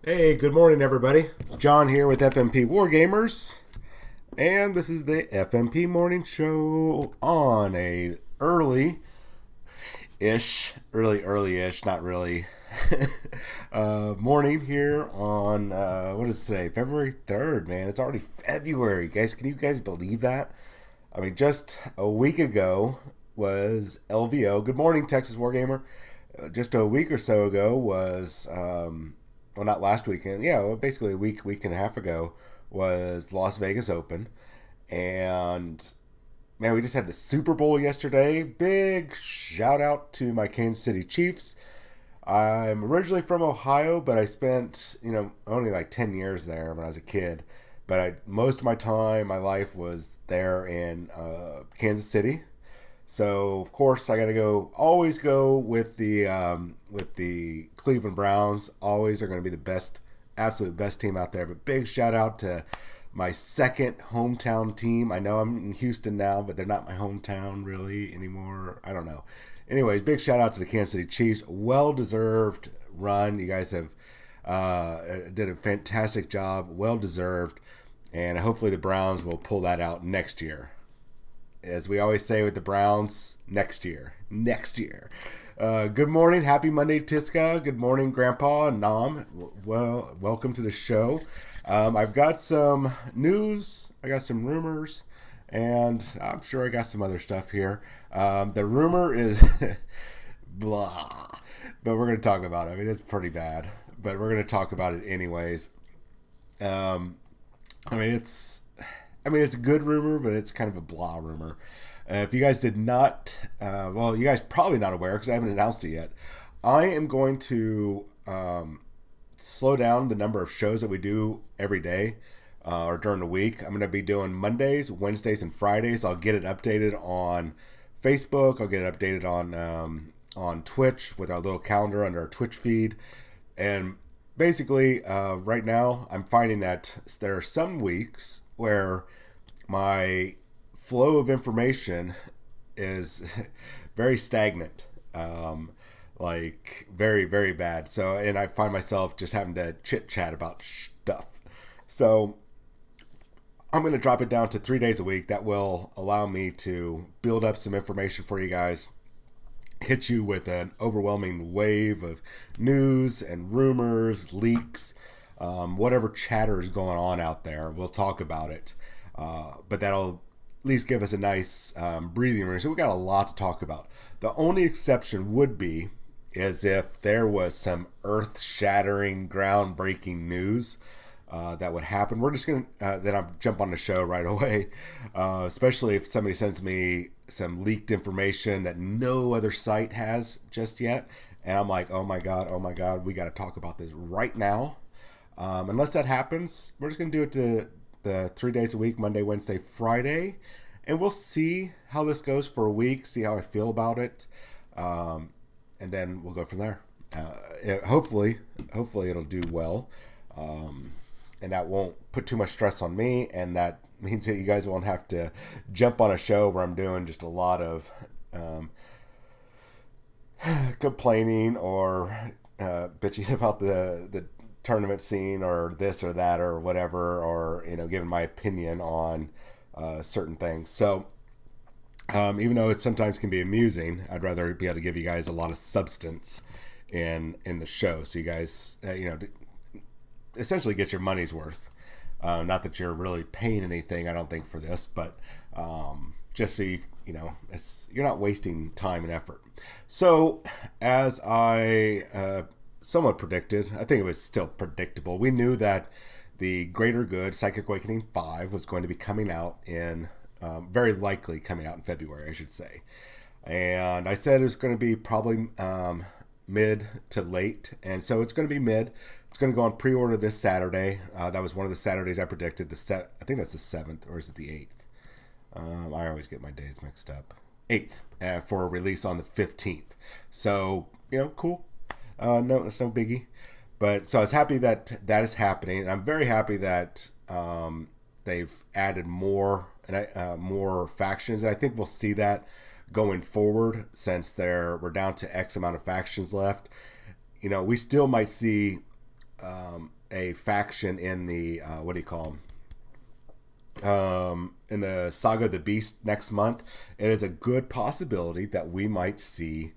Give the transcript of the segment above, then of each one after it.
Hey, good morning, everybody. John here with FNP Wargamers, and this is the FNP Morning Show on a early-ish, not really, morning here on, what is it today? February 3rd, man. It's already February, guys. Can you guys believe that? I mean, just a week ago was LVO. Good morning, Texas Wargamer. Just a week or so ago was well, not last weekend. Yeah, well, basically a week and a half ago was Las Vegas Open, and man, we just had the Super Bowl yesterday. Big shout out to my Kansas City Chiefs. I'm originally from Ohio, but I spent only like 10 years there when I was a kid. But most of my time, my life was there in Kansas City. So of course I got to always go with the Cleveland Browns. Always are going to be the best, absolute best team out there. But big shout out to my second hometown team. I know I'm in Houston now, but they're not my hometown really anymore. I don't know. Anyways, big shout out to the Kansas City Chiefs. Well deserved run. You guys have did a fantastic job. Well deserved, and hopefully the Browns will pull that out next year, as we always say with the Browns, next year. Next year. Good morning. Happy Monday, Tiska. Good morning, Grandpa and Nam. Well, welcome to the show. I've got some news. I got some rumors. And I'm sure I got some other stuff here. The rumor is blah. But we're going to talk about it. I mean, it's pretty bad. But we're going to talk about it anyways. Um, I mean, it's a good rumor, but it's kind of a blah rumor. If you guys did not, well, you guys probably not aware because I haven't announced it yet. I am going to slow down the number of shows that we do every day or during the week. I'm going to be doing Mondays, Wednesdays, and Fridays. I'll get it updated on Facebook. I'll get it updated on Twitch with our little calendar under our Twitch feed. And basically, right now, I'm finding that there are some weeks where my flow of information is very stagnant, like very, very bad. So, and I find myself just having to chit chat about stuff. So, I'm going to drop it down to 3 days a week. That will allow me to build up some information for you guys, hit you with an overwhelming wave of news and rumors, leaks, whatever chatter is going on out there. We'll talk about it. But that'll at least give us a nice breathing room. So we got a lot to talk about. The only exception would be is if there was some earth-shattering, groundbreaking news that would happen. We're just going to then I'll jump on the show right away, especially if somebody sends me some leaked information that no other site has just yet. And I'm like, oh my God, we got to talk about this right now. Unless that happens, we're just going to do it the 3 days a week, Monday, Wednesday, Friday. And we'll see how this goes for a week, see how I feel about it. And then we'll go from there. Hopefully it'll do well. And that won't put too much stress on me. And that means that you guys won't have to jump on a show where I'm doing just a lot of complaining or bitching about the tournament scene or this or that or whatever, or giving my opinion on certain things. So even though it sometimes can be amusing, I'd rather be able to give you guys a lot of substance in the show, so you guys essentially get your money's worth. Not that you're really paying anything, I don't think, for this, but just so you're not wasting time and effort. So as I somewhat predicted, I think it was still predictable, we knew that the Greater Good Psychic Awakening 5 was going to be coming out very likely coming out in February, I should say. And I said it was going to be probably mid to late, and so it's going to be mid. It's going to go on pre-order this Saturday. That was one of the Saturdays I predicted. I think that's the 7th, or is it the 8th? I always get my days mixed up. 8th, for a release on the 15th. So, cool. No, it's no biggie. But so I was happy that that is happening, and I'm very happy that they've added more factions, and I think we'll see that going forward, since we're down to X amount of factions left. We still might see a faction in the what do you call them? In the Saga of the Beast next month, it is a good possibility that we might see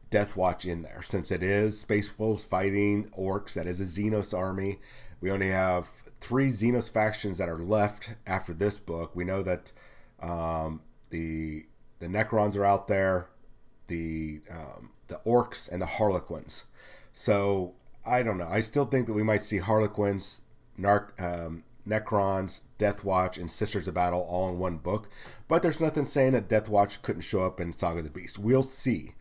Death Watch in there, since it is Space Wolves fighting orcs. That is a Xenos army. We only have 3 Xenos factions that are left after this book. We know that the Necrons are out there, the orcs, and the Harlequins. So I don't know. I still think that we might see Harlequins, Necrons, Death Watch, and Sisters of Battle all in one book. But there's nothing saying that Death Watch couldn't show up in Saga of the Beast. We'll see.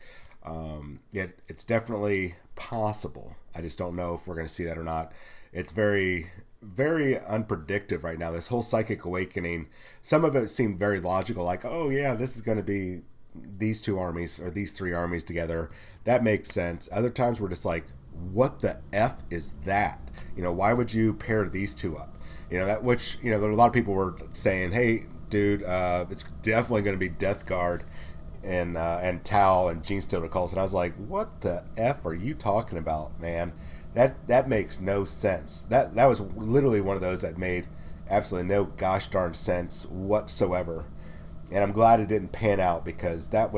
It's definitely possible. I just don't know if we're going to see that or not. It's very, very unpredictable right now. This whole Psychic Awakening, some of it seemed very logical, like, oh yeah, this is going to be these 2 armies or these 3 armies together. That makes sense. Other times we're just like, what the F is that? Why would you pair these 2 up? That, which, there are a lot of people were saying, hey, dude, it's definitely going to be Death Guard and Tau and Gene Stealer calls, and I was like, what the F are you talking about, man? That makes no sense. That was literally one of those that made absolutely no gosh darn sense whatsoever. And I'm glad it didn't pan out, because I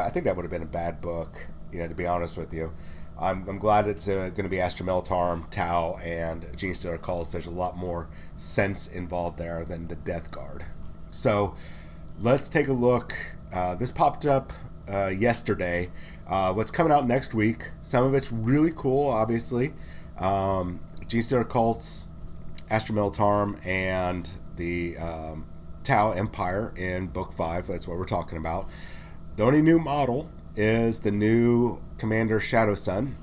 think that would have been a bad book, to be honest with you. I'm glad it's going to be Astra Militarum, Tau, and Gene Stealer calls. There's a lot more sense involved there than the Death Guard. So let's take a look. This popped up yesterday. What's coming out next week? Some of it's really cool, obviously. Gene Stealer Cults, Astra Militarum, and the Tau Empire in Book 5. That's what we're talking about. The only new model is the new Commander Shadow Sun.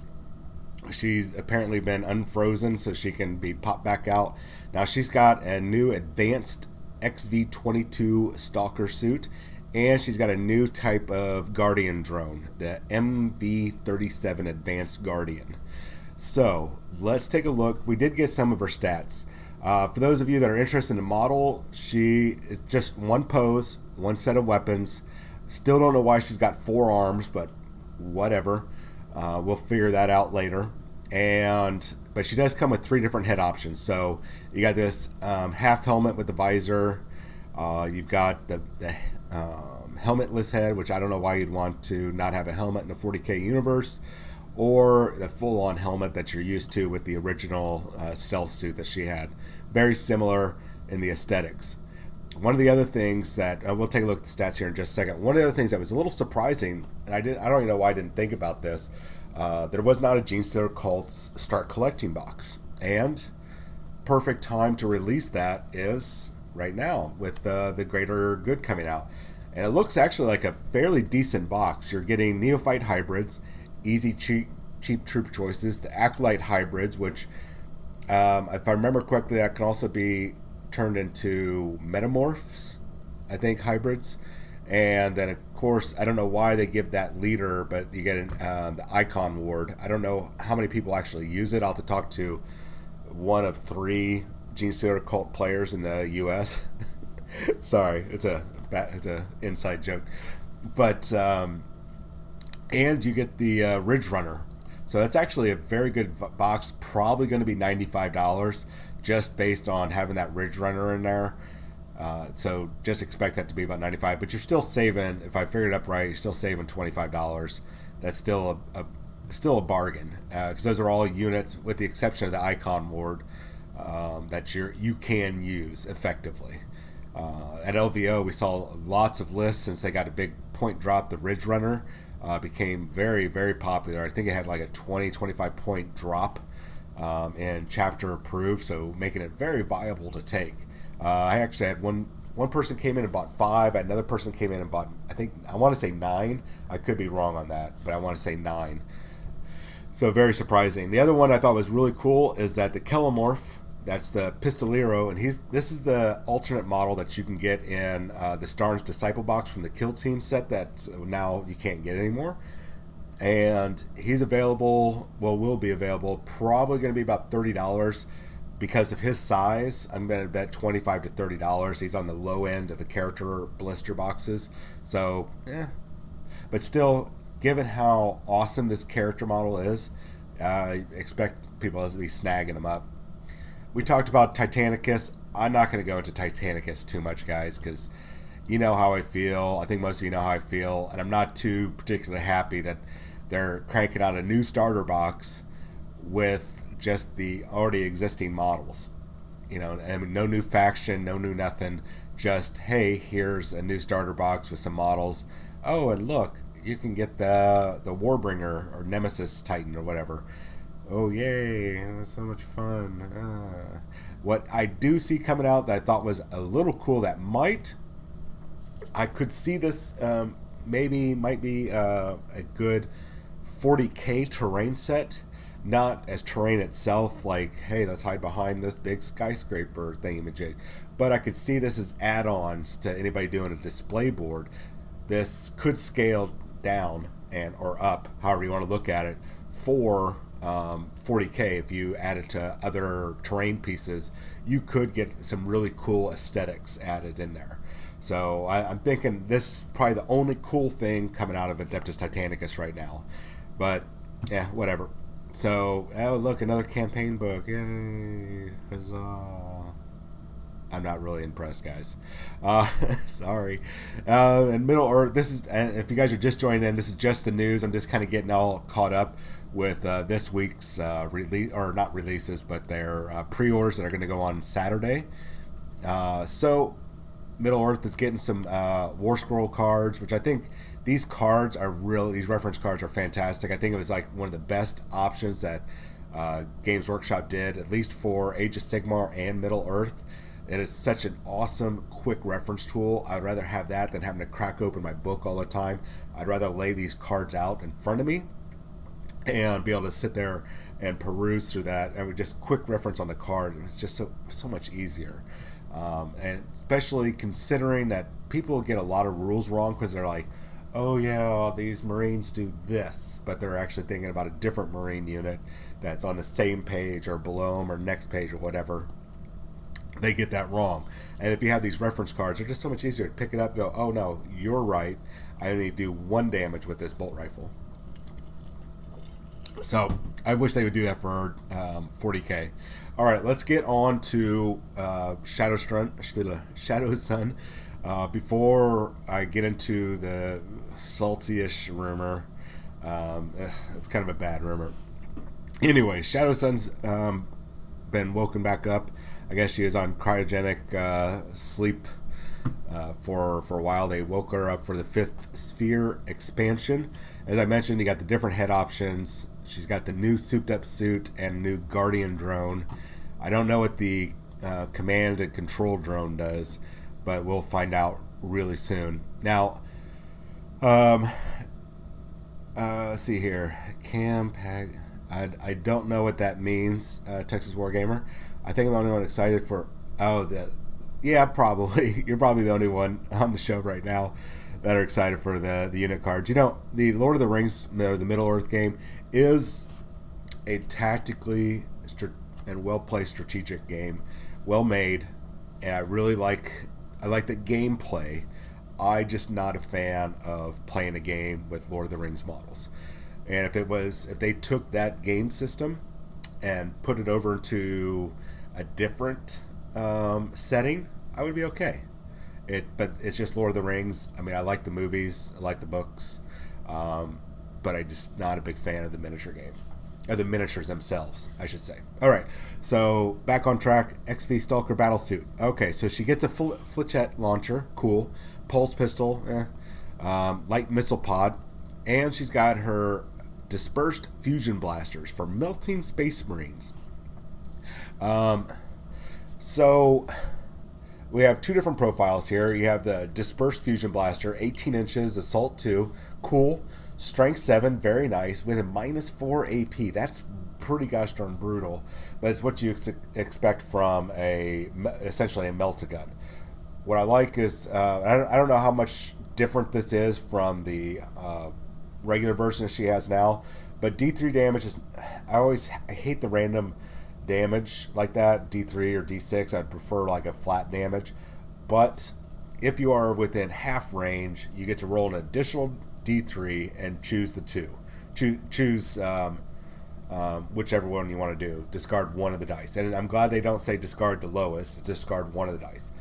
She's apparently been unfrozen, so she can be popped back out. Now she's got a new advanced XV-22 Stalker suit, and she's got a new type of Guardian drone, the MV-37 Advanced Guardian. So let's take a look. We did get some of her stats. For those of you that are interested in the model, she is just one pose, one set of weapons. Still don't know why she's got 4 arms, but whatever. We'll figure that out later. But she does come with 3 different head options. So you got this half helmet with the visor. You've got the helmetless head, which I don't know why you'd want to not have a helmet in the 40k universe, or the full-on helmet that you're used to with the original stealth suit that she had. Very similar in the aesthetics. One of the other things that we'll take a look at the stats here in just a second. One of the other things that was a little surprising, and I don't even know why I didn't think about this. There was not a Gene Stealer Cults Start Collecting box, and perfect time to release that is right now with the Greater Good coming out. And it looks actually like a fairly decent box. You're getting Neophyte hybrids, easy cheap troop choices, the Acolyte hybrids, which if I remember correctly, that can also be turned into Metamorphs, I think, hybrids. And then, of course, I don't know why they give that leader, but you get the Icon Ward. I don't know how many people actually use it. I'll have to talk to one of 3 Gene Stealer Cult players in the U.S. Sorry, it's a inside joke. But and you get the Ridge Runner. So that's actually a very good box. Probably going to be $95 just based on having that Ridge Runner in there. So just expect that to be about $95. But you're still saving, if I figured it up right, you're still saving $25. That's still a bargain, because those are all units, with the exception of the Icon Ward, that you can use effectively. At LVO, we saw lots of lists since they got a big point drop. The Ridge Runner became very, very popular. I think it had like a 25 point drop in chapter approved, so making it very viable to take. I actually had one person came in and bought 5. Another person came in and bought, I want to say 9. I could be wrong on that, but I want to say 9. So very surprising. The other one I thought was really cool is that the Kellumorph, that's the Pistolero, and this is the alternate model that you can get in the Starnes Disciple box from the Kill Team set that now you can't get anymore. And he's available, will be available, probably going to be about $30. Because of his size, I'm going to bet $25 to $30. He's on the low end of the character blister boxes. So, but still, given how awesome this character model is, I expect people to be snagging them up. We talked about Titanicus. I'm not going to go into Titanicus too much, guys, because you know how I feel. I think most of you know how I feel, and I'm not too particularly happy that they're cranking out a new starter box with just the already existing models. You know, I mean, no new faction, no new nothing. Just, hey, here's a new starter box with some models. Oh, and look, you can get the Warbringer or Nemesis Titan or whatever. Oh, yay, that's so much fun. What I do see coming out that I thought was a little cool that I could see this might be a good 40k terrain set. Not as terrain itself, like, hey, let's hide behind this big skyscraper thingamajig. But I could see this as add-ons to anybody doing a display board. This could scale down or up, however you want to look at it, for 40k. If you add it to other terrain pieces, you could get some really cool aesthetics added in there. So I'm thinking this is probably the only cool thing coming out of Adeptus Titanicus right now. But yeah, whatever. So, oh look, another campaign book. Yay. Huzzah. I'm not really impressed, guys. Sorry. And Middle Earth, and if you guys are just joining in, this is just the news. I'm just kind of getting all caught up with this week's release, or not releases, but their pre-orders that are going to go on Saturday. So, Middle Earth is getting some War Scroll cards, which I think these reference cards are fantastic. I think it was like one of the best options that Games Workshop did, at least for Age of Sigmar and Middle Earth. It is such an awesome, quick reference tool. I'd rather have that than having to crack open my book all the time. I'd rather lay these cards out in front of me and be able to sit there and peruse through that. And just quick reference on the card, and it's just so much easier. And especially considering that people get a lot of rules wrong because they're like, oh yeah, all these Marines do this, but they're actually thinking about a different Marine unit that's on the same page or below them or next page or whatever. They get that wrong. And if you have these reference cards, they're just so much easier to pick it up, go, oh no, you're right, I only do 1 damage with this bolt rifle. So I wish they would do that for 40k. All right, let's get on to Shadow Sun. Before I get into the salty-ish rumor, it's kind of a bad rumor. Anyway, Shadow Sun's been woken back up. I guess she was on cryogenic sleep for a while. They woke her up for the 5th Sphere expansion. As I mentioned, you got the different head options. She's got the new souped-up suit and new Guardian drone. I don't know what the command and control drone does, but we'll find out really soon. Now, let's see here. Campag. I don't know what that means, Texas Wargamer. I think I'm the only one excited for... yeah, probably. You're probably the only one on the show right now that are excited for the unit cards. You know, the Lord of the Rings, the Middle Earth game, is a tactically and well-placed strategic game, well made, and I really like the gameplay. I'm just not a fan of playing a game with Lord of the Rings models. And if they took that game system and put it over into a different setting, I would be okay. But it's just Lord of the Rings. I mean, I like the movies, I like the books, but I'm just not a big fan of the miniature game. Or the miniatures themselves, I should say. All right, so back on track. XV Stalker Battlesuit. Okay, so she gets a flechette launcher, cool. Pulse pistol, light missile pod, and she's got her dispersed fusion blasters for melting space marines. So we have 2 different profiles here. You have the dispersed fusion blaster, 18 inches, assault 2, cool. Strength 7, very nice, with a -4 AP. That's pretty gosh darn brutal, but it's what you expect from essentially a melt-a-gun. What I like is, I don't know how much different this is from the regular version that she has now, but D3 damage is, I hate the random damage like that, D3 or D6. I'd prefer like a flat damage, but if you are within half range, you get to roll an additional D3 and choose the 2. Choose whichever one you want to do. Discard one of the dice. And I'm glad they don't say discard the lowest, discard one of the dice.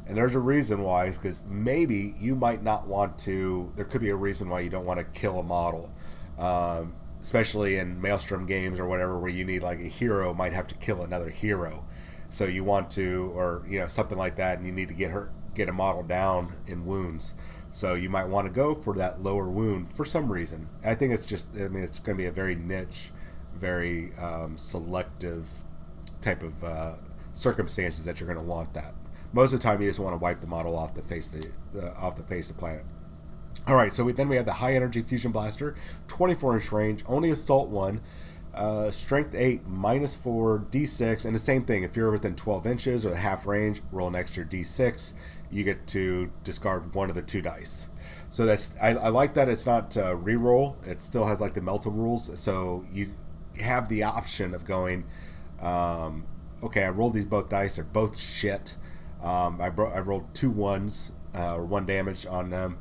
And there's a reason why, is because maybe you might not want to, there could be a reason why you don't want to kill a model. Especially in Maelstrom games or whatever, where you need like a hero might have to kill another hero. So you want to, or something like that, and you need to get a model down in wounds. So you might want to go for that lower wound for some reason. I think it's just, it's going to be a very niche, very selective type of circumstances that you're going to want that. Most of the time, you just want to wipe the model off the face of the planet. All right, so then we have the high energy fusion blaster, 24-inch range, only assault 1, strength 8, -4, d6, and the same thing. If you're within 12 inches or the half range, roll an extra d6. You get to discard one of the 2 dice. So that's I like that it's not reroll. It still has like the Melta rules, so you have the option of going, okay, I rolled these both dice. They're both shit. I rolled 2 1s or 1 damage on them.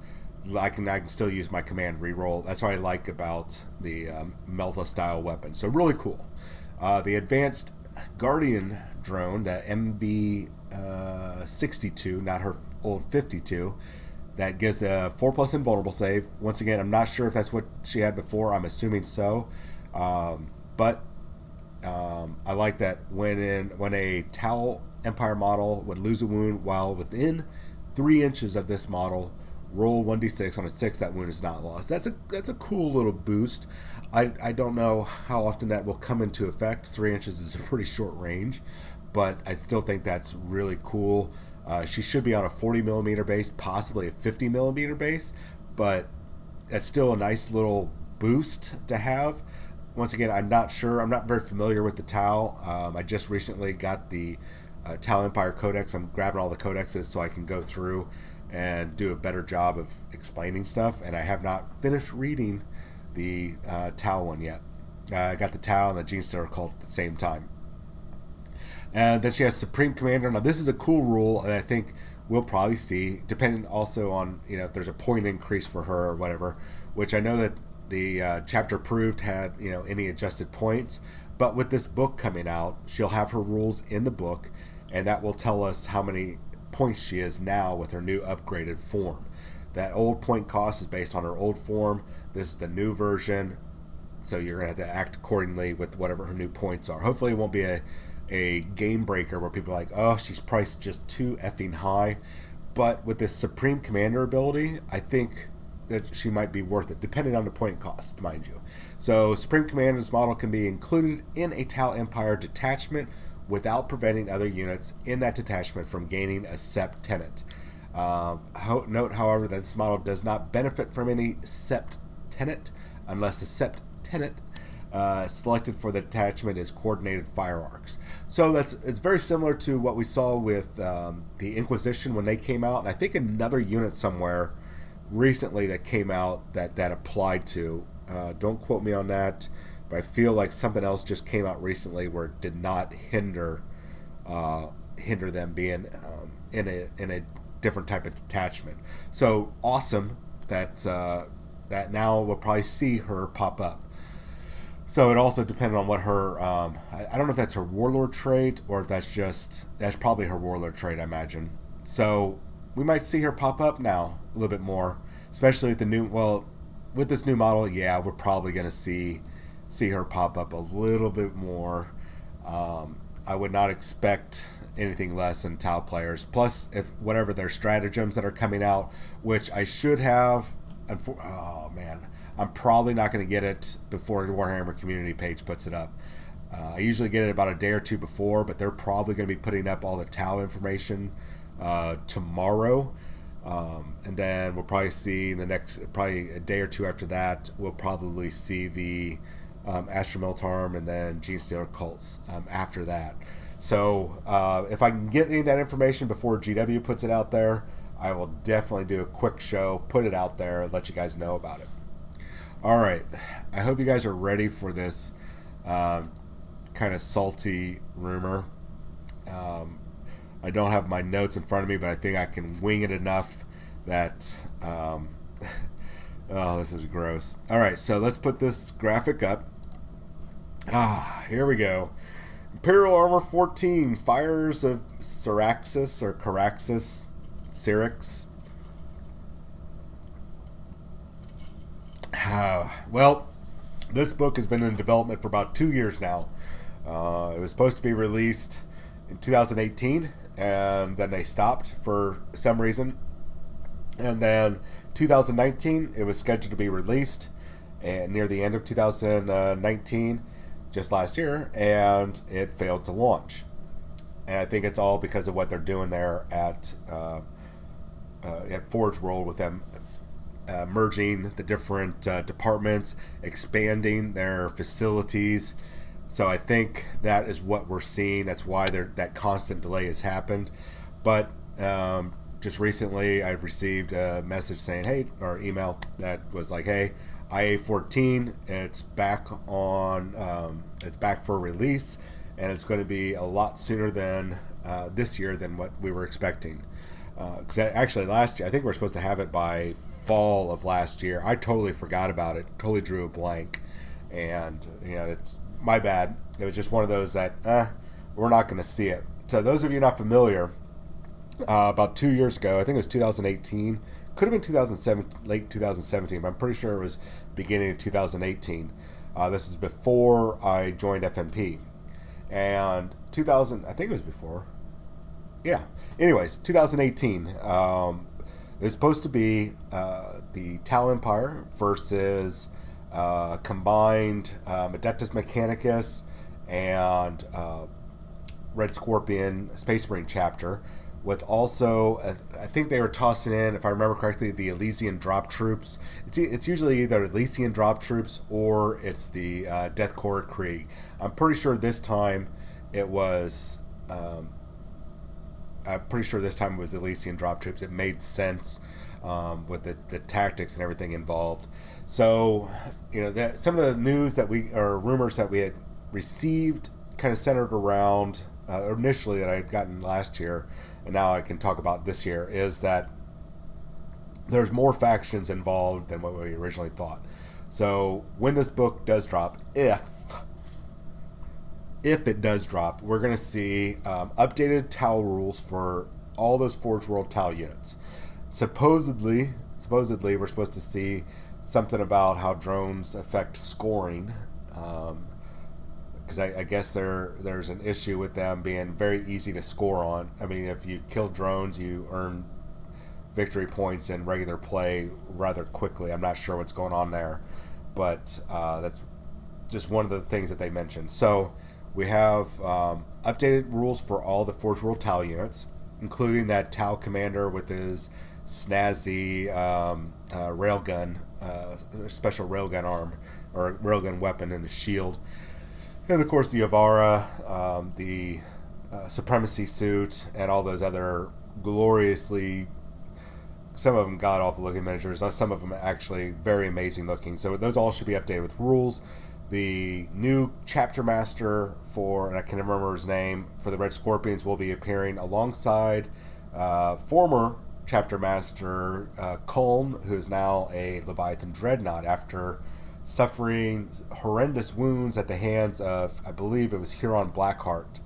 I can still use my command reroll. That's what I like about the Melta style weapon. So really cool. The advanced Guardian drone, the MV62, not her old 52, that gives a 4+ invulnerable save. Once again, I'm not sure if that's what she had before. I'm assuming so. But I like that when a Tau Empire model would lose a wound while within 3 inches of this model, roll 1d6. On a 6, that wound is not lost. That's a cool little boost. I don't know how often that will come into effect. 3 inches is a pretty short range, but I still think that's really cool. She should be on a 40 millimeter base, possibly a 50 millimeter base, but that's still a nice little boost to have. Once again, I'm not sure. I'm not very familiar with the Tau. I just recently got the Tau Empire Codex. I'm grabbing all the codexes so I can go through and do a better job of explaining stuff. And I have not finished reading the Tau one yet. I got the Tau and the Genestealer Cult at the same time. And then she has Supreme Commander. Now this is a cool rule, and I think we'll probably see, depending also on if there's a point increase for her or whatever, which I know that the chapter approved had any adjusted points. But with this book coming out, she'll have her rules in the book, and that will tell us how many points she is now with her new upgraded form. That old point cost is based on her old form. This is the new version, so you're going to have to act accordingly with whatever her new points are. Hopefully it won't be a game breaker where people are like, oh, she's priced just too effing high. But with this Supreme Commander ability, I think that she might be worth it, depending on the point cost, mind you. So Supreme Commander's model can be included in a Tau Empire detachment without preventing other units in that detachment from gaining a Sept Tenet. Note, however, that this model does not benefit from any Sept Tenet unless the Sept Tenet selected for the detachment is coordinated fire arcs. So it's very similar to what we saw with the Inquisition when they came out, and I think another unit somewhere recently that came out that applied to. Don't quote me on that, but I feel like something else just came out recently where it did not hinder them being in a different type of detachment. So awesome that now we'll probably see her pop up. So it also depended on what her I don't know if that's her warlord trait or if that's probably her warlord trait, I imagine. So we might see her pop up now a little bit more, especially with this new model. Yeah, we're probably going to see her pop up a little bit more. I would not expect anything less than Tau players. Plus, if whatever their stratagems that are coming out, which I should have. Oh man, I'm probably not going to get it before the Warhammer community page puts it up. I usually get it about a day or two before, but they're probably going to be putting up all the Tau information tomorrow. And then we'll probably see probably a day or two after that, we'll probably see the Astromiltarm and then Genestealer Cults after that. So if I can get any of that information before GW puts it out there, I will definitely do a quick show, put it out there, let you guys know about it. All right, I hope you guys are ready for this kind of salty rumor. I don't have my notes in front of me, but I think I can wing it enough that oh, this is gross. All right, so let's put this graphic up. Here we go. Imperial Armor 14, Fires of Syraxis or Caraxis, Syrax. Well, this book has been in development for about 2 years now. It was supposed to be released in 2018, and then they stopped for some reason. And then 2019, it was scheduled to be released and near the end of 2019, just last year, and it failed to launch. And I think it's all because of what they're doing there at Forge World with them merging the different departments, expanding their facilities. So I think that is what we're seeing. That's why that constant delay has happened. But just recently, I've received a message saying, "Hey," or email that was like, "Hey, IA-14, it's back on. It's back for release, and it's going to be a lot sooner than this year than what we were expecting." Because actually, last year, I think we were supposed to have it by fall of last year. I totally forgot about it. Totally drew a blank, and it's my bad. It was just one of those that we're not going to see it. So those of you not familiar, about 2 years ago, I think it was 2018, could have been 2007, late 2017, but I'm pretty sure it was beginning of 2018. This is before I joined FNP, and 2000, I think it was before. Yeah. Anyways, 2018. It was supposed to be the Tau Empire versus combined Adeptus Mechanicus and Red Scorpion Space Marine chapter, with also, I think they were tossing in, if I remember correctly, the Elysian Drop Troops. It's usually either Elysian Drop Troops or it's the Death Korps Krieg. I'm pretty sure this time it was. I'm pretty sure this time it was Elysian Drop Troops. It made sense with the tactics and everything involved. So, some of the news or rumors that we had received kind of centered around initially that I had gotten last year, and now I can talk about this year, is that there's more factions involved than what we originally thought. So when this book does drop, if it does drop, we're going to see updated Tau rules for all those Forge World Tau units. Supposedly, we're supposed to see something about how drones affect scoring, because I guess there's an issue with them being very easy to score on. I mean, if you kill drones, you earn victory points in regular play rather quickly. I'm not sure what's going on there, but that's just one of the things that they mentioned. So we have updated rules for all the Forge World Tau units, including that Tau commander with his snazzy railgun, special railgun arm or railgun weapon and the shield. And of course the Avara, the Supremacy suit, and all those other gloriously, some of them god-awful looking miniatures, some of them actually very amazing looking. So those all should be updated with rules. The new chapter master for, and I can't remember his name, for the Red Scorpions will be appearing alongside former chapter master Kellum, who is now a Leviathan Dreadnought after suffering horrendous wounds at the hands of, I believe it was Huron Blackheart.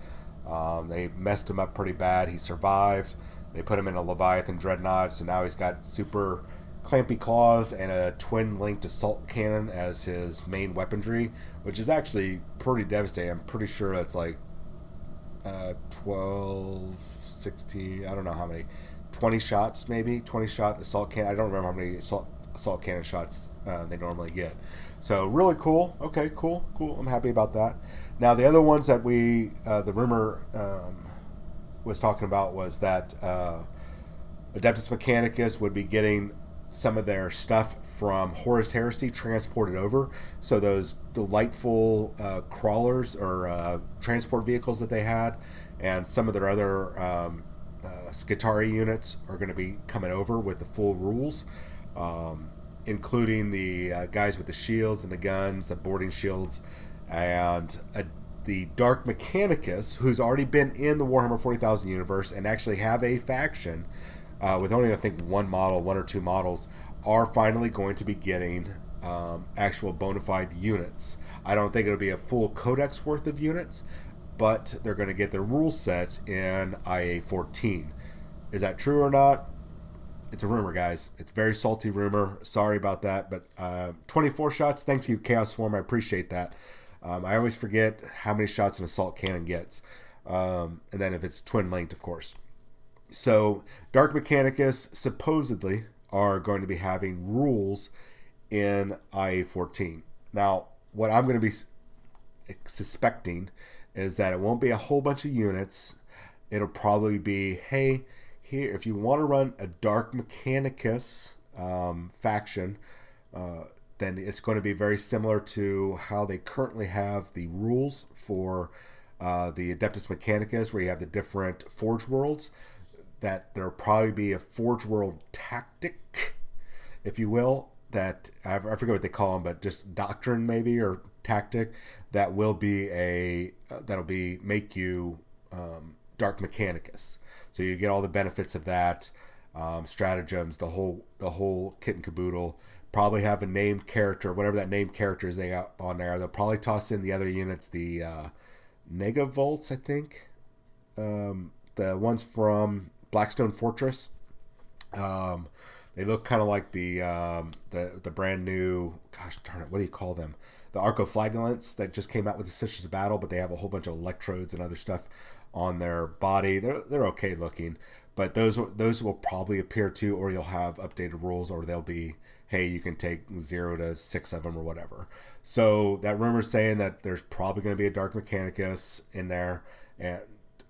They messed him up pretty bad. He survived. They put him in a Leviathan Dreadnought, so now he's got super clampy claws and a twin-linked assault cannon as his main weaponry, which is actually pretty devastating. I'm pretty sure that's like 12, 16, I don't know how many, 20 shots maybe, 20 shot assault cannon. I don't remember how many assault cannon shots they normally get. So really cool. Okay, cool. I'm happy about that. Now the other ones that the rumor was talking about was that Adeptus Mechanicus would be getting some of their stuff from Horus Heresy transported over. So those delightful crawlers or transport vehicles that they had, and some of their other Skitarii units are going to be coming over with the full rules, including the guys with the shields and the guns, the boarding shields, and the Dark Mechanicus, who's already been in the Warhammer 40,000 universe and actually have a faction with only, I think, one or two models, are finally going to be getting actual bona fide units. I don't think it'll be a full codex worth of units, but they're going to get their rule set in IA 14. Is that true or not? It's a rumor, guys. It's a very salty rumor. Sorry about that, but 24 shots. Thanks you, Chaos Swarm. I appreciate that. I always forget how many shots an assault cannon gets, and then if it's twin linked, of course. So Dark Mechanicus supposedly are going to be having rules in IA 14. Now, what I'm going to be suspecting is that it won't be a whole bunch of units. It'll probably be, hey, here, if you want to run a Dark Mechanicus faction, then it's going to be very similar to how they currently have the rules for the Adeptus Mechanicus, where you have the different Forge Worlds. That there'll probably be a Forge World tactic, if you will, that I forget what they call them, but just doctrine maybe, or tactic, that will be that'll be make you Dark Mechanicus. So you get all the benefits of that, stratagems, the whole kit and caboodle. Probably have a named character, whatever that named character is they got on there. They'll probably toss in the other units, the Negavolts, I think, the ones from Blackstone Fortress. They look kind of like the brand new, gosh darn it, what do you call them? The Arcoflagellants that just came out with the Sisters of Battle, but they have a whole bunch of electrodes and other stuff on their body. They're okay looking, but those will probably appear too, or you'll have updated rules, or they'll be, hey, you can take 0 to 6 of them or whatever. So that rumor is saying that there's probably going to be a Dark Mechanicus in there, and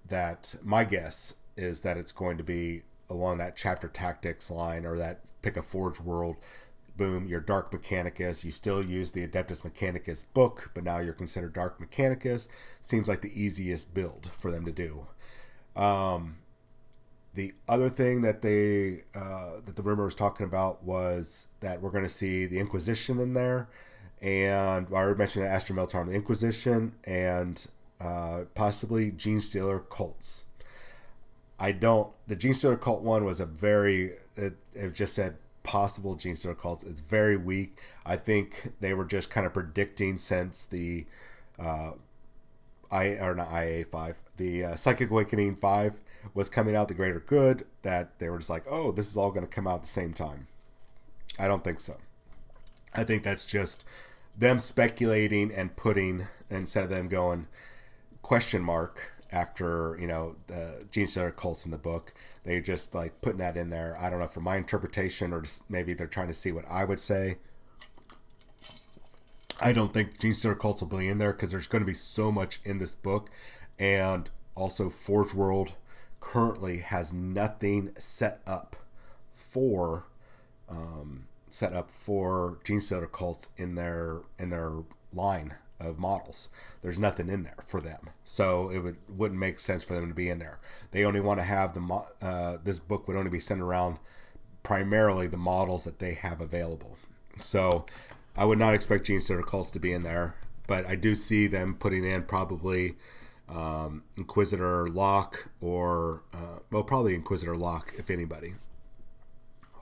that my guess is that it's going to be along that chapter tactics line, or that pick a Forge World. Boom, your Dark Mechanicus. You still use the Adeptus Mechanicus book, but now you're considered Dark Mechanicus. Seems like the easiest build for them to do. The other thing that that the rumor was talking about was that we're going to see the Inquisition in there, and I already mentioned Astro Meltar, the Inquisition, and possibly Gene Stealer cults. The Gene Stealer cult one was it just said possible Gene Stealer cults. It's very weak. I think they were just kind of predicting, since the not IA 5, the Psychic Awakening 5 was coming out, the Greater Good, that they were just like, oh, this is all going to come out at the same time. I don't think so. I think that's just them speculating and putting, instead of them going question mark after, the Gene Stealer cults in the book, they just like putting that in there. I don't know, from my interpretation, or just maybe they're trying to see what I would say. I don't think Gene Stealer cults will be in there, because there's going to be so much in this book. And also Forge World currently has nothing set up for Gene Stealer cults in their line of models. There's nothing in there for them, so wouldn't make sense for them to be in there. They only want to have this book would only be sent around primarily the models that they have available. So I would not expect Gene Stealer cults to be in there, but I do see them putting in probably Inquisitor Locke, or probably Inquisitor Locke, if anybody,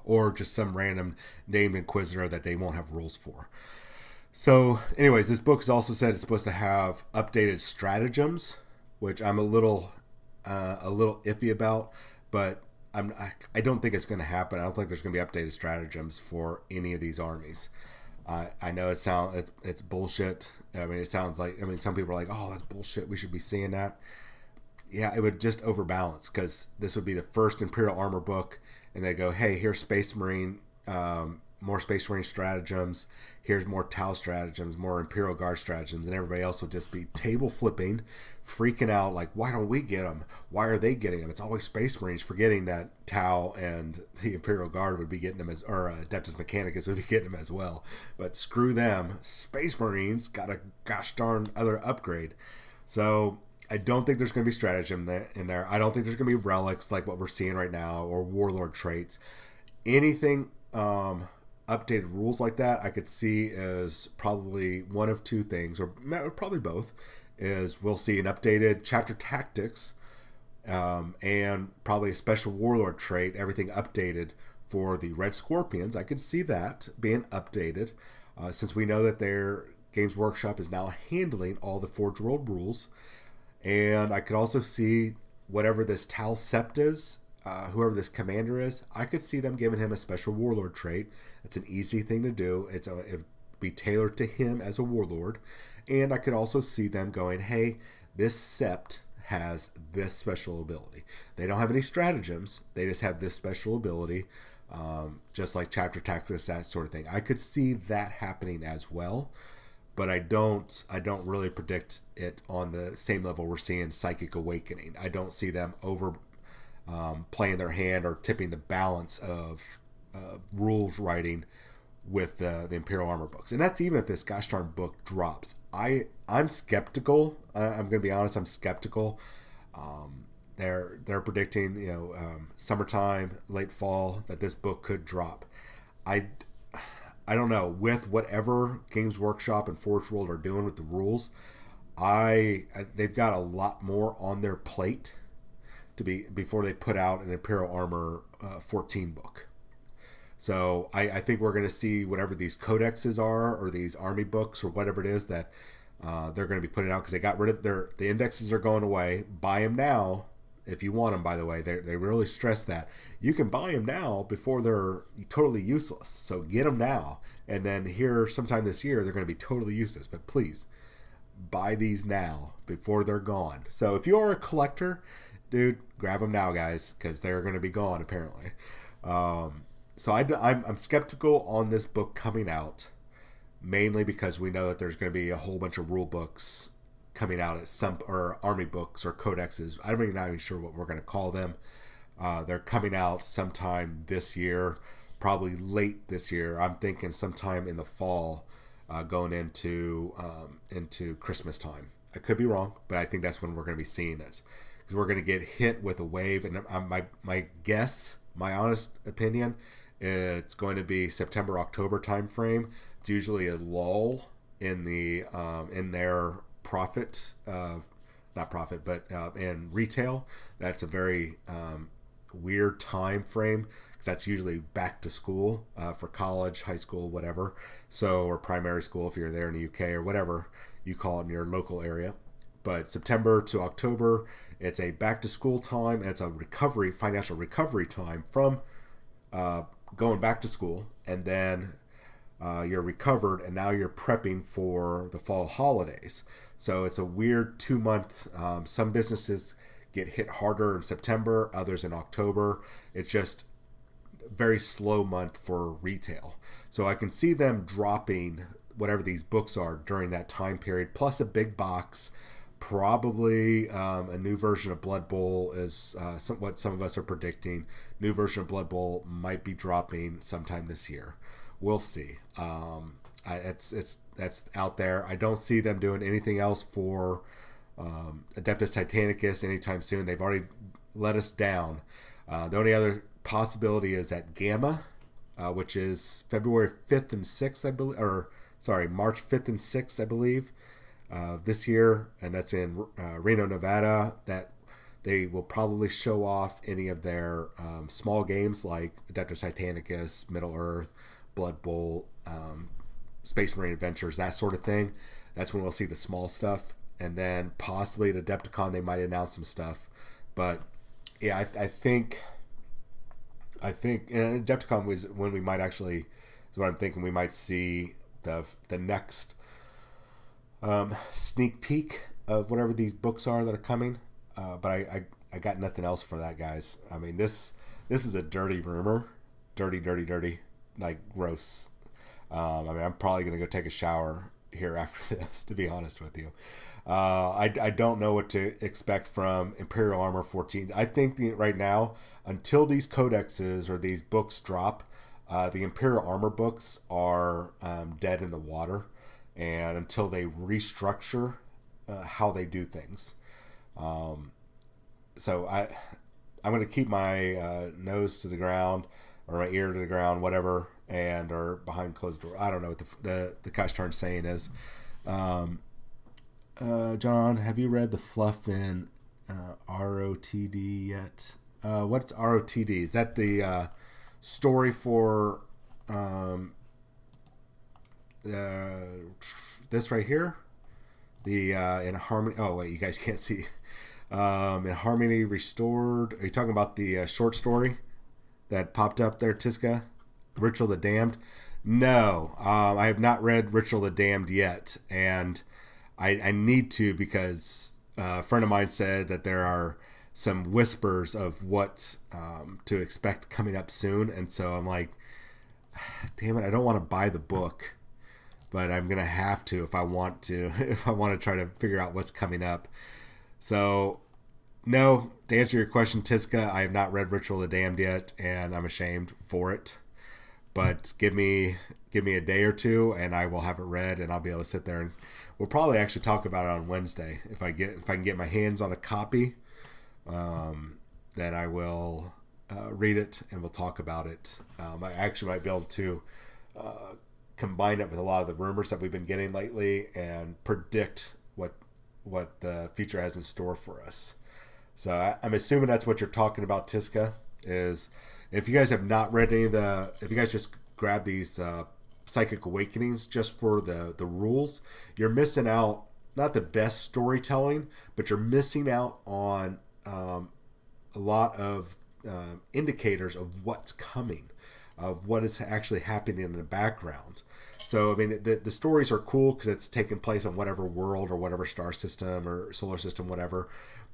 or just some random named Inquisitor that they won't have rules for. So anyways, this book has also said it's supposed to have updated stratagems, which I'm a little iffy about, but I don't think it's going to happen. I don't think there's going to be updated stratagems for any of these armies. I know it's bullshit. I mean, it sounds like, some people are like, oh, that's bullshit, we should be seeing that. Yeah, it would just overbalance, because this would be the first Imperial Armor book, and they go, hey, here's Space Marine, more Space Marine stratagems, here's more Tau stratagems, more Imperial Guard stratagems, and everybody else will just be table flipping, freaking out, like, why don't we get them? Why are they getting them? It's always Space Marines, forgetting that Tau and the Imperial Guard would be getting them or Adeptus Mechanicus would be getting them as well. But screw them. Space Marines got a gosh darn other upgrade. So I don't think there's going to be stratagem in there. I don't think there's going to be relics like what we're seeing right now, or warlord traits. Anything updated rules like that I could see as probably one of two things, or probably both, is we'll see an updated chapter tactics, and probably a special warlord trait, everything updated for the Red Scorpions. I could see that being updated. since we know that their Games Workshop is now handling all the Forge World rules. And I could also see whatever this Tal Sept is, whoever this commander is, I could see them giving him a special warlord trait. It's an easy thing to do. It'd be tailored to him as a warlord. And I could also see them going, hey, this Sept has this special ability. They don't have any stratagems. They just have this special ability, just like chapter tactics, that sort of thing. I could see that happening as well, but I don't really predict it on the same level we're seeing Psychic Awakening. I don't see them over playing their hand or tipping the balance of rules writing with the Imperial Armor books. And that's even if this gosh darn book drops. I'm skeptical. I'm going to be honest. I'm skeptical. They're predicting, summertime, late fall, that this book could drop. I don't know. With whatever Games Workshop and Forge World are doing with the rules, they've got a lot more on their plate before they put out an Imperial Armor 14 book. So I think we're going to see whatever these codexes are, or these army books, or whatever it is that they're going to be putting out, because they got rid of the indexes are going away. Buy them now if you want them. By the way, they really stress that you can buy them now before they're totally useless. So get them now, and then here sometime this year they're going to be totally useless. But please buy these now before they're gone. So if you are a collector, dude, grab them now, guys, because they're going to be gone apparently. So I'm skeptical on this book coming out, mainly because we know that there's going to be a whole bunch of rule books coming out or army books or codexes. I'm not even sure what we're going to call them. They're coming out sometime this year, probably late this year. I'm thinking sometime in the fall, going into Christmas time. I could be wrong, but I think that's when we're going to be seeing it, because we're going to get hit with a wave. And my guess, my honest opinion, it's going to be September, October time frame. It's usually a lull in their profit, not profit, but in retail. That's a very weird time frame, because that's usually back to school for college, high school, whatever. So, or primary school if you're there in the UK, or whatever you call it in your local area. But September to October, it's a back to school time, and it's a financial recovery time from going back to school, and then you're recovered, and now you're prepping for the fall holidays. So it's a weird 2-month. Some businesses get hit harder in September, others in October. It's just a very slow month for retail. So I can see them dropping whatever these books are during that time period, plus a big box. Probably a new version of Blood Bowl is what some of us are predicting. New version of Blood Bowl might be dropping sometime this year. We'll see. That's out there. I don't see them doing anything else for Adeptus Titanicus anytime soon. They've already let us down. The only other possibility is at Gamma, which is February 5th and 6th, I believe, or sorry, March 5th and 6th, I believe. This year, and that's in Reno, Nevada. That they will probably show off any of their small games like Adeptus Titanicus, Middle Earth, Blood Bowl, Space Marine Adventures, that sort of thing. That's when we'll see the small stuff, and then possibly at Adepticon they might announce some stuff. But yeah, I think and Adepticon was when we might actually, is what I'm thinking, we might see the next sneak peek of whatever these books are that are coming, but I got nothing else for that, guys. I mean, this is a dirty rumor, dirty, like gross. I mean, I'm probably gonna go take a shower here after this, to be honest with you. I don't know what to expect from Imperial Armor 14. I think right now, until these codexes or these books drop, the Imperial Armor books are dead in the water. And until they restructure how they do things. So I'm going to keep my nose to the ground, or my ear to the ground, whatever, or behind closed door. I don't know what the gosh darn saying is. John, have you read the fluff in ROTD yet? What's ROTD? Is that the story for this right here, the in Harmony. Oh wait, you guys can't see. In Harmony Restored. Are you talking about the short story that popped up there, Tiska? Ritual of the Damned? No, I have not read Ritual of the Damned yet, and I need to because a friend of mine said that there are some whispers of what to expect coming up soon, and so I'm like, damn it, I don't want to buy the book, but I'm gonna have to if I want to if I want to try to figure out what's coming up. So no, to answer your question, Tiska, I have not read Ritual of the Damned yet, and I'm ashamed for it. But give me a day or two, and I will have it read, and I'll be able to sit there and we'll probably actually talk about it on Wednesday if I can get my hands on a copy. Then I will read it and we'll talk about it. I actually might be able to combine it with a lot of the rumors that we've been getting lately and predict what the future has in store for us. So I'm assuming that's what you're talking about, Tiska, is if you guys have not read any of if you guys just grab these Psychic Awakenings just for the rules, you're missing out, not the best storytelling, but you're missing out on a lot of indicators of what's coming, of what is actually happening in the background. So, I mean, the stories are cool because it's taking place on whatever world or whatever star system or solar system, whatever.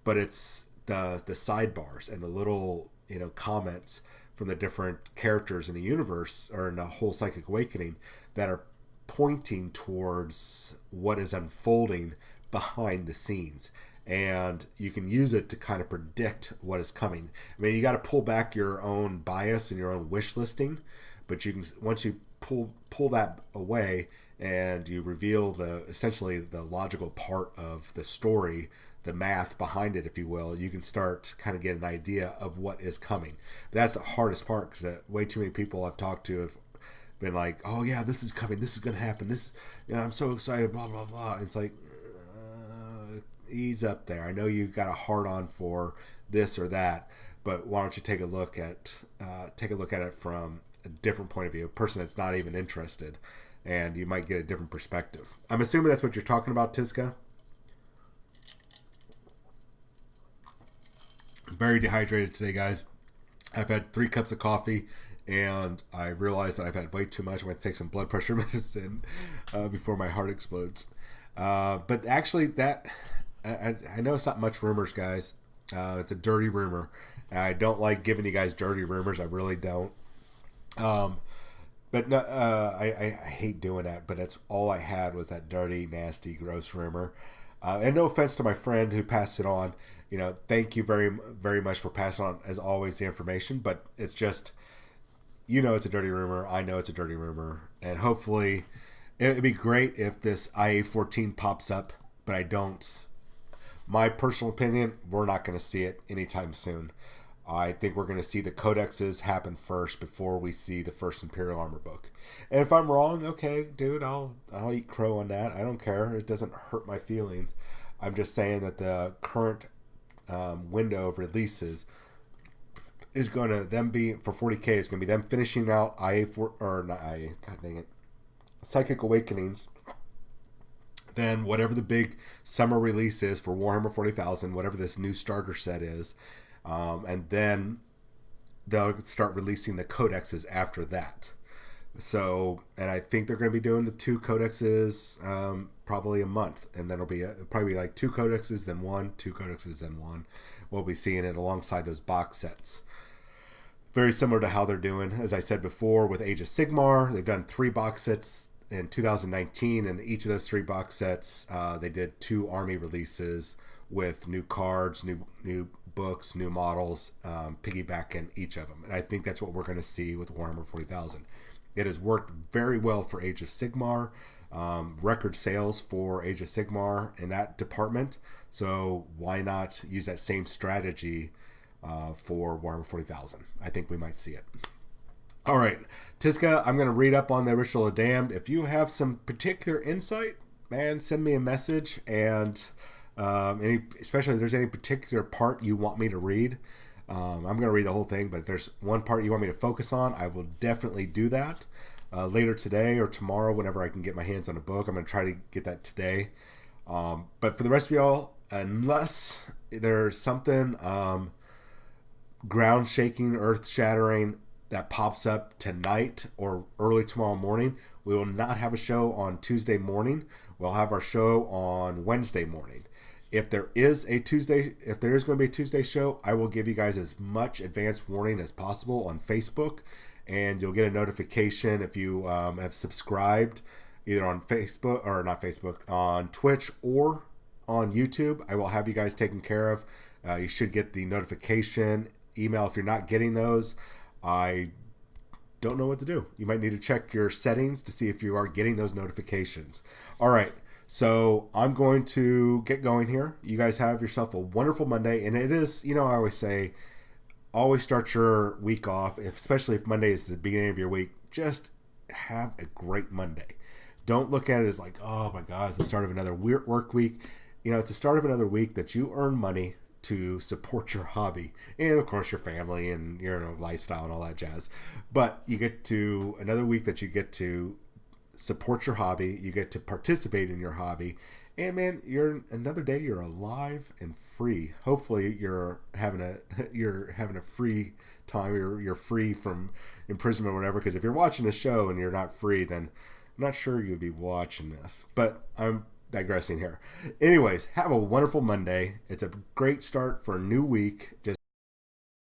But it's the sidebars and the little, comments from the different characters in the universe or in the whole Psychic Awakening that are pointing towards what is unfolding behind the scenes. And you can use it to kind of predict what is coming. I mean, you got to pull back your own bias and your own wish listing, but you can, once you pull that away and you reveal essentially the logical part of the story, the math behind it, if you will, you can start to kind of get an idea of what is coming. But that's the hardest part because way too many people I've talked to have been like, oh yeah, this is coming, this is going to happen, this, I'm so excited, blah, blah, blah. And it's like, ease up there. I know you got a hard on for this or that, but why don't you take a look at it from a different point of view, a person that's not even interested, and you might get a different perspective. I'm assuming that's what you're talking about, Tiska. I'm very dehydrated today, guys. I've had 3 cups of coffee, and I realized that I've had way too much. I'm going to take some blood pressure medicine before my heart explodes. But actually, I know it's not much rumors, guys. It's a dirty rumor. I don't like giving you guys dirty rumors. I really don't. But no, I hate doing that. But that's all I had was that dirty, nasty, gross rumor. And no offense to my friend who passed it on. Thank you very, very much for passing on, as always, the information. But it's just, it's a dirty rumor. I know it's a dirty rumor. And hopefully, it'd be great if this IA-14 pops up. But I don't. My personal opinion, we're not going to see it anytime soon. I think we're going to see the codexes happen first before we see the first Imperial Armor book. And if I'm wrong, okay, dude, I'll eat crow on that. I don't care. It doesn't hurt my feelings. I'm just saying that the current window of releases is going to them be for 40K. Is going to be them finishing out IA4 or not IA. God dang it, Psychic Awakenings. Then whatever the big summer release is for Warhammer 40,000, whatever this new starter set is, and then they'll start releasing the codexes after that. So, and I think they're going to be doing the 2 codexes probably a month, and then it'll be probably like 2 codexes, then 1, 2 codexes, then 1. We'll be seeing it alongside those box sets. Very similar to how they're doing, as I said before, with Age of Sigmar. They've done 3 box sets in 2019, and each of those 3 box sets, they did 2 army releases with new cards, new books, new models, piggybacking each of them. And I think that's what we're going to see with Warhammer 40,000. It has worked very well for Age of Sigmar, record sales for Age of Sigmar in that department. So why not use that same strategy for Warhammer 40,000? I think we might see it. All right, Tiska, I'm going to read up on the Ritual of Damned. If you have some particular insight, man, send me a message. And especially if there's any particular part you want me to read, I'm going to read the whole thing. But if there's one part you want me to focus on, I will definitely do that. later today or tomorrow whenever I can get my hands on a book. I'm going to try to get that today. But for the rest of y'all, unless there's something ground shaking, earth shattering that pops up tonight or early tomorrow morning, we will not have a show on Tuesday morning. We'll have our show on Wednesday morning. If there is going to be a Tuesday show, I will give you guys as much advance warning as possible on Facebook, and you'll get a notification if you have subscribed either on Facebook or not Facebook, on Twitch or on YouTube. I will have you guys taken care of. You should get the notification email. If you're not getting those, I don't know what to do. You might need to check your settings to see if you are getting those notifications. All right. So I'm going to get going here. You guys have yourself a wonderful Monday. And it is, I always say, always start your week off, especially if Monday is the beginning of your week. Just have a great Monday. Don't look at it as like, oh my God, it's the start of another work week. It's the start of another week that you earn money to support your hobby and, of course, your family and your lifestyle and all that jazz. But you get to another week that you get to support your hobby. You get to participate in your hobby. And, man, another day you're alive and free. Hopefully you're having a free time. You're free from imprisonment or whatever. Because if you're watching a show and you're not free, then I'm not sure you'd be watching this. But I'm digressing here. Anyways, have a wonderful Monday. It's a great start for a new week. Just